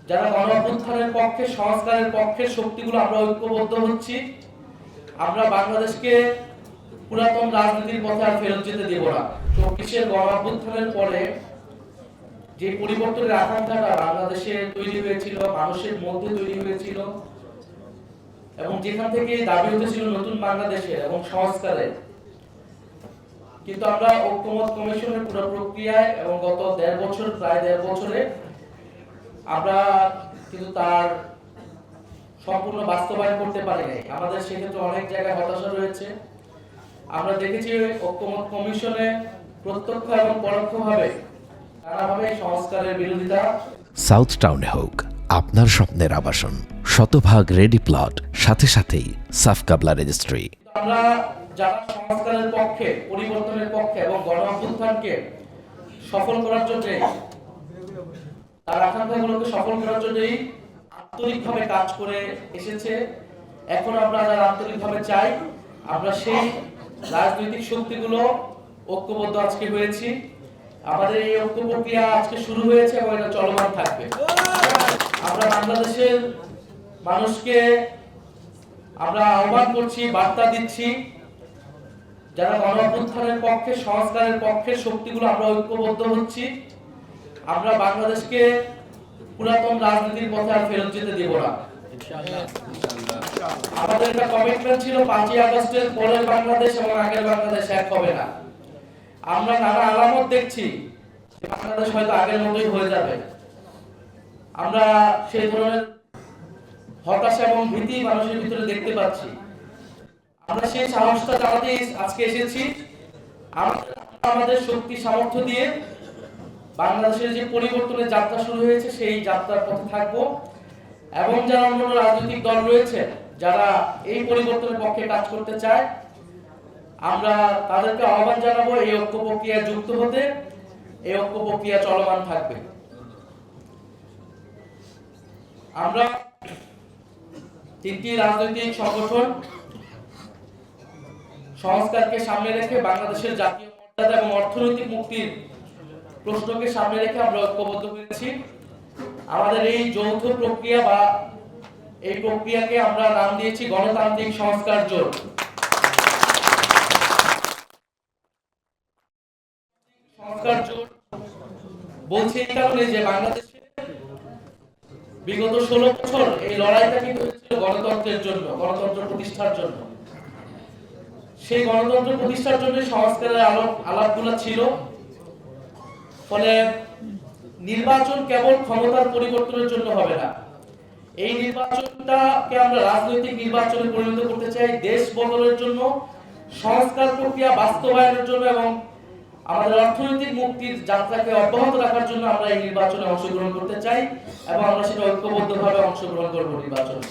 যারা গণ অভ্যুত্থানের পক্ষে, সংস্কারের পক্ষে শক্তিগুলো আমরা ঐক্যবদ্ধ হচ্ছি। আমরা বাংলাদেশকে পুরাতন রাজনীতির পথে আর ফেরত যেতে দেব না। 24-এর গণ অভ্যুত্থানের পরে যে পরিবর্তনের আকাঙ্ক্ষাটা বাংলাদেশে তৈরি হয়েছিল, মানুষের মধ্যে তৈরি হয়েছিল, এবং যেখান থেকে দাবি উঠেছিল নতুন বাংলাদেশের এবং সংস্কারের, কিন্তু আমরা ঐক্যমত কমিশনের পুরো প্রক্রিয়ায় এবং গত প্রায় দেড় বছরে আমরা কিন্তু তার সম্পূর্ণ বাস্তবায়ন করতে পারি নাই। আমাদের সেক্ষেত্রে অনেক জায়গায় হতাশা রয়েছে। আমরা দেখেছি ঐক্যমত কমিশনে প্রত্যক্ষ এবং পরোক্ষভাবে নানাভাবে সংস্কারের বিরোধিতা। সাউথ টাউনে হোক আপনার স্বপ্নের আবাসন, শতভাগ রেডি প্লট, সাথে সাথেই সাফ কাবলা রেজিস্ট্রি। আমরা যারা সংস্কারের পক্ষে, পরিবর্তনের পক্ষে এবং গণ অভ্যুত্থানকে সফল করার জন্য, তার আকাঙ্ক্ষাগুলোকে সফল করার জন্যই আন্তরিকভাবে কাজ করে এসেছে। এখন আমরা যারা আন্তরিকভাবে চাই, আমরা সেই রাজনৈতিক শক্তিগুলো ঐক্যবদ্ধ আজকে হয়েছি। আমাদের এই ঐক্য প্রক্রিয়া আজকে শুরু হয়েছে এবং এটা চলমান থাকবে। আমরা বাংলাদেশের মানুষকে আমরা আহ্বান করছি, বার্তা দিচ্ছি, যারা গণ অভ্যুত্থানের পক্ষে, সংস্কারের পক্ষে শক্তিগুলো আমরা ঐক্যবদ্ধ হচ্ছি। আমরা বাংলাদেশকে পুরাতন রাজনীতির পথে আর ফেরত যেতে দেব না। আমাদের একটা কমিটমেন্ট ছিল 5ই আগস্টের পরের বাংলাদেশ এবং আগের বাংলাদেশ এক হবে না। আমরা নানা আলামত দেখছি যে বাংলাদেশ হয়তো আগের মতোই হয়ে যাবে। আমরা সেই ধরনের হতাশা এবং ভীতি মানুষের ভিতরে দেখতে পাচ্ছি। আমরা সেই সাহসটা চালাতে আজকে এসেছি। আমাদের শক্তি সামর্থ্য দিয়ে বাংলাদেশের যে পরিবর্তনের যাত্রা শুরু হয়েছে সেই যাত্রার পথে থাকবো, এবং যারা অন্য রাজনৈতিক দল রয়েছে যারা এই পরিবর্তনের পক্ষে কাজ করতে চায়, আমরা তাদেরকে আহ্বান জানাবো এই ঐক্য প্রক্রিয়ায় যুক্ত হতে। এই ঐক্য প্রক্রিয়া চলমান থাকবে। আমরা তিনটি রাজনৈতিক সংগঠন সংস্কারকে সামনে রেখে, বাংলাদেশের জাতীয় মর্যাদা এবং অর্থনৈতিক মুক্তির প্রশ্নকে সামনে রেখে আমরা ঐক্যবদ্ধ হয়েছি। আমাদের এই যৌথ প্রক্রিয়া বা এই প্রক্রিয়াকে আমরা নাম দিয়েছি গণতান্ত্রিক সংস্কার জোট। সংস্কার জোট বলছি এই কারণে যে বাংলাদেশে বিগত 16 বছর এই লড়াইটা কিন্তু হয়েছিল গণতন্ত্রের জন্য, গণতন্ত্র প্রতিষ্ঠার জন্য। সেই গণতন্ত্র প্রতিষ্ঠার জন্য সংস্কারের আলাপগুলো ছিল। ফলে নির্বাচন কেবল ক্ষমতার পরিবর্তনের জন্য হবে না। এই নির্বাচনটাকে আমরা রাজনৈতিক নির্বাচনে পরিণত করতে চাই দেশ বদলের জন্য, সংস্কার প্রক্রিয়া বাস্তবায়নের জন্য এবং আমাদের অর্থনৈতিক মুক্তির যাত্রাকে অব্যাহত রাখার জন্য আমরা এই নির্বাচনে অংশগ্রহণ করতে চাই, এবং আমরা সেটা ঐক্যবদ্ধভাবে অংশগ্রহণ করব নির্বাচনে।